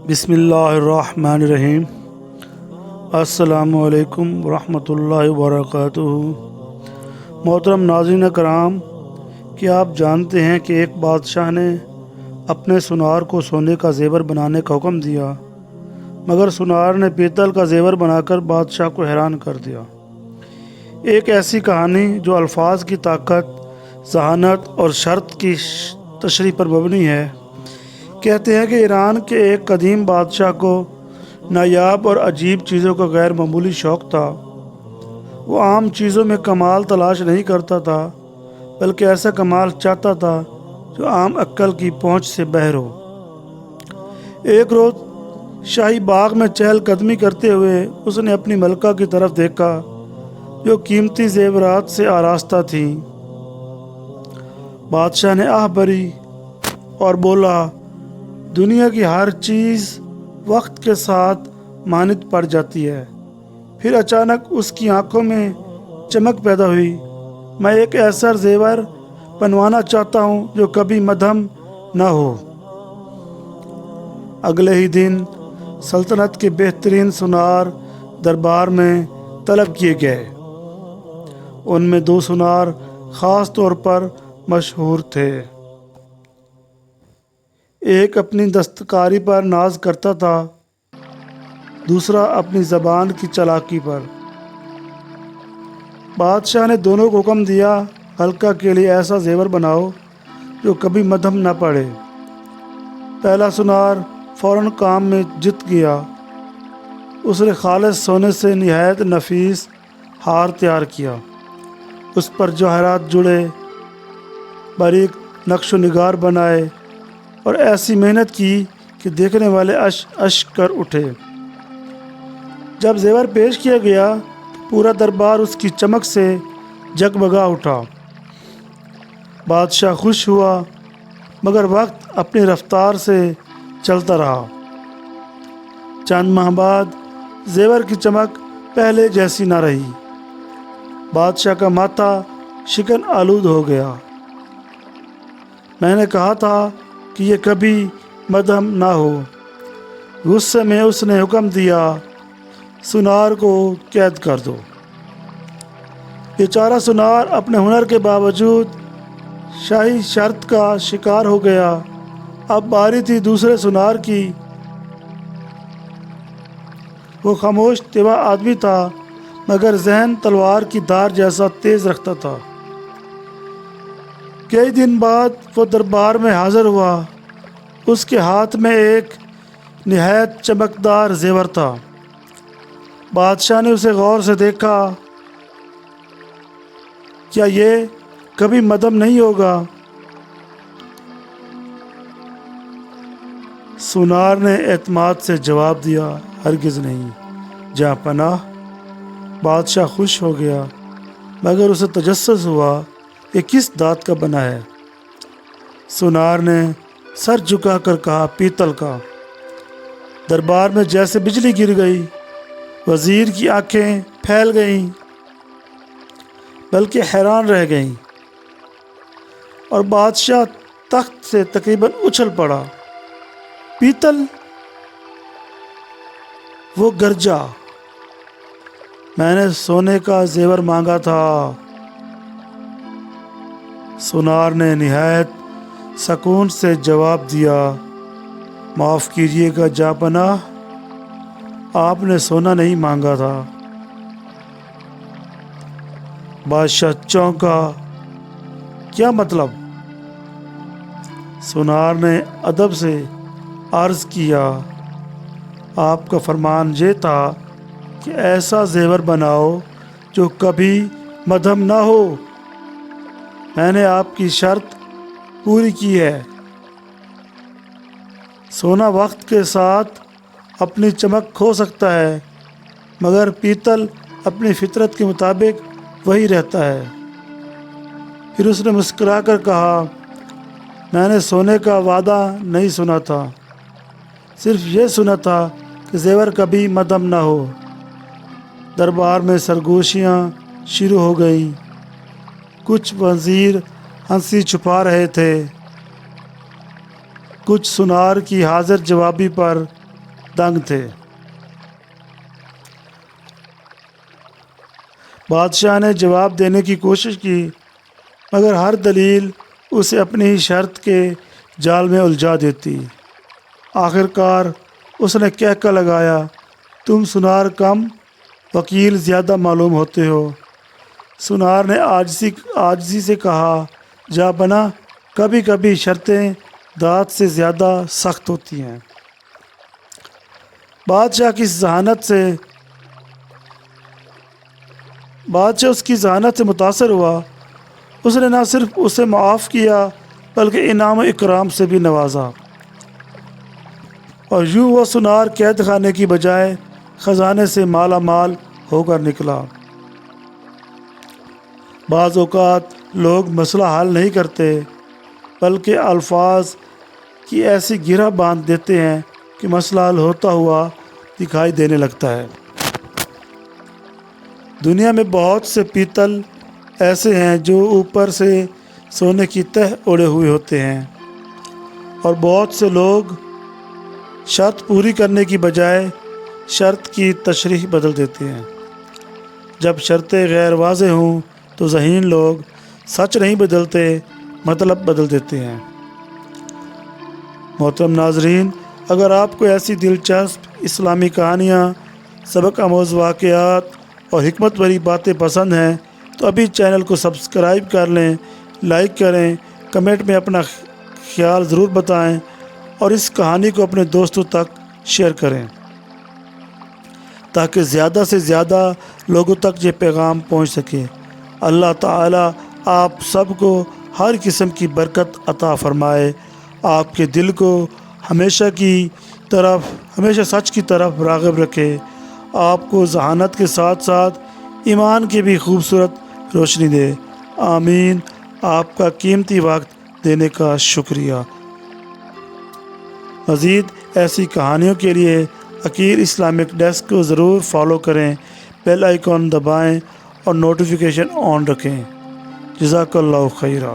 بسم اللہ الرحمن الرحیم۔ السلام علیکم ورحمۃ اللہ وبرکاتہ۔ محترم ناظرین کرام، کیا آپ جانتے ہیں کہ ایک بادشاہ نے اپنے سونار کو سونے کا زیور بنانے کا حکم دیا، مگر سونار نے پیتل کا زیور بنا کر بادشاہ کو حیران کر دیا۔ ایک ایسی کہانی جو الفاظ کی طاقت، ذہانت اور شرط کی تشریح پر مبنی ہے۔ کہتے ہیں کہ ایران کے ایک قدیم بادشاہ کو نایاب اور عجیب چیزوں کا غیر معمولی شوق تھا۔ وہ عام چیزوں میں کمال تلاش نہیں کرتا تھا، بلکہ ایسا کمال چاہتا تھا جو عام عقل کی پہنچ سے باہر ہو۔ ایک روز شاہی باغ میں چہل قدمی کرتے ہوئے اس نے اپنی ملکہ کی طرف دیکھا جو قیمتی زیورات سے آراستہ تھیں۔ بادشاہ نے آہ بھری اور بولا، دنیا کی ہر چیز وقت کے ساتھ مانند پڑ جاتی ہے۔ پھر اچانک اس کی آنکھوں میں چمک پیدا ہوئی۔ میں ایک ایسا زیور بنوانا چاہتا ہوں جو کبھی مدھم نہ ہو۔ اگلے ہی دن سلطنت کے بہترین سونار دربار میں طلب کیے گئے۔ ان میں 2 سونار خاص طور پر مشہور تھے۔ ایک اپنی دستکاری پر ناز کرتا تھا، دوسرا اپنی زبان کی چالاکی پر۔ بادشاہ نے دونوں کو حکم دیا، ملکہ کے لیے ایسا زیور بناؤ جو کبھی مدھم نہ پڑے۔ پہلا سونار فوراً کام میں جت گیا۔ اس نے خالص سونے سے نہایت نفیس ہار تیار کیا۔ اس پر جواہرات جڑے، باریک نقش و نگار بنائے اور ایسی محنت کی کہ دیکھنے والے اشک کر اٹھے۔ جب زیور پیش کیا گیا تو پورا دربار اس کی چمک سے جگمگا اٹھا۔ بادشاہ خوش ہوا، مگر وقت اپنی رفتار سے چلتا رہا۔ چند ماہ بعد زیور کی چمک پہلے جیسی نہ رہی۔ بادشاہ کا ماتھا شکن آلود ہو گیا۔ میں نے کہا تھا کہ یہ کبھی مدھم نہ ہو۔ غصے میں اس نے حکم دیا، سونار کو قید کر دو۔ بیچارہ سونار اپنے ہنر کے باوجود شاہی شرط کا شکار ہو گیا۔ اب باری تھی دوسرے سونار کی۔ وہ خاموش طبع آدمی تھا، مگر ذہن تلوار کی دھار جیسا تیز رکھتا تھا۔ کئی دن بعد وہ دربار میں حاضر ہوا۔ اس کے ہاتھ میں ایک نہایت چمکدار زیور تھا۔ بادشاہ نے اسے غور سے دیکھا۔ کیا یہ کبھی مدھم نہیں ہوگا؟ سونار نے اعتماد سے جواب دیا، ہرگز نہیں، جہاں پناہ۔ بادشاہ خوش ہو گیا، مگر اسے تجسس ہوا یہ کس دھات کا بنا ہے۔ سونار نے سر جھکا کر کہا، پیتل کا۔ دربار میں جیسے بجلی گر گئی۔ وزیر کی آنکھیں پھیل گئیں، بلکہ حیران رہ گئیں، اور بادشاہ تخت سے تقریباً اچھل پڑا۔ پیتل! وہ گرجا، میں نے سونے کا زیور مانگا تھا۔ سونار نے نہایت سکون سے جواب دیا، معاف کیجیے گا جہاں پناہ، آپ نے سونا نہیں مانگا تھا۔ بادشاہ چونکا، کیا مطلب؟ سونار نے ادب سے عرض کیا، آپ کا فرمان یہ تھا کہ ایسا زیور بناؤ جو کبھی مدھم نہ ہو۔ میں نے آپ کی شرط پوری کی ہے۔ سونا وقت کے ساتھ اپنی چمک کھو سکتا ہے، مگر پیتل اپنی فطرت کے مطابق وہی رہتا ہے۔ پھر اس نے مسکرا کر کہا، میں نے سونے کا وعدہ نہیں سنا تھا، صرف یہ سنا تھا کہ زیور کبھی مدھم نہ ہو۔ دربار میں سرگوشیاں شروع ہو گئیں۔ کچھ وزیر ہنسی چھپا رہے تھے، کچھ سونار کی حاضر جوابی پر دنگ تھے۔ بادشاہ نے جواب دینے کی کوشش کی مگر ہر دلیل اسے اپنی ہی شرط کے جال میں الجھا دیتی۔ آخر کار اس نے کہہ لگایا، تم سنار کم وکیل زیادہ معلوم ہوتے ہو۔ سنار نے عاجزی سے کہا، جا بنا، کبھی کبھی شرطیں داد سے زیادہ سخت ہوتی ہیں۔ بادشاہ اس کی ذہانت سے متاثر ہوا۔ اس نے نہ صرف اسے معاف کیا بلکہ انعام و اکرام سے بھی نوازا، اور یوں وہ سنار قید خانے کی بجائے خزانے سے مالا مال ہو کر نکلا۔ بعض اوقات لوگ مسئلہ حل نہیں کرتے بلکہ الفاظ کی ایسی گرہ باندھ دیتے ہیں کہ مسئلہ حل ہوتا ہوا دکھائی دینے لگتا ہے۔ دنیا میں بہت سے پیتل ایسے ہیں جو اوپر سے سونے کی تہ اوڑے ہوئے ہوتے ہیں، اور بہت سے لوگ شرط پوری کرنے کی بجائے شرط کی تشریح بدل دیتے ہیں۔ جب شرطیں غیر واضح ہوں تو ذہین لوگ سچ نہیں بدلتے، مطلب بدل دیتے ہیں۔ محترم ناظرین، اگر آپ کو ایسی دلچسپ اسلامی کہانیاں، سبق آموز واقعات اور حکمت بھری باتیں پسند ہیں تو ابھی چینل کو سبسکرائب کر لیں، لائک کریں، کمنٹ میں اپنا خیال ضرور بتائیں اور اس کہانی کو اپنے دوستوں تک شیئر کریں تاکہ زیادہ سے زیادہ لوگوں تک یہ پیغام پہنچ سکے۔ اللہ تعالیٰ آپ سب کو ہر قسم کی برکت عطا فرمائے، آپ کے دل کو ہمیشہ سچ کی طرف راغب رکھے، آپ کو ذہانت کے ساتھ ساتھ ایمان کی بھی خوبصورت روشنی دے۔ آمین۔ آپ کا قیمتی وقت دینے کا شکریہ۔ مزید ایسی کہانیوں کے لیے عقیل اسلامک ڈیسک کو ضرور فالو کریں، بیل آئیکن دبائیں اور نوٹیفیکیشن آن رکھیں۔ جزاک اللہ خیرہ۔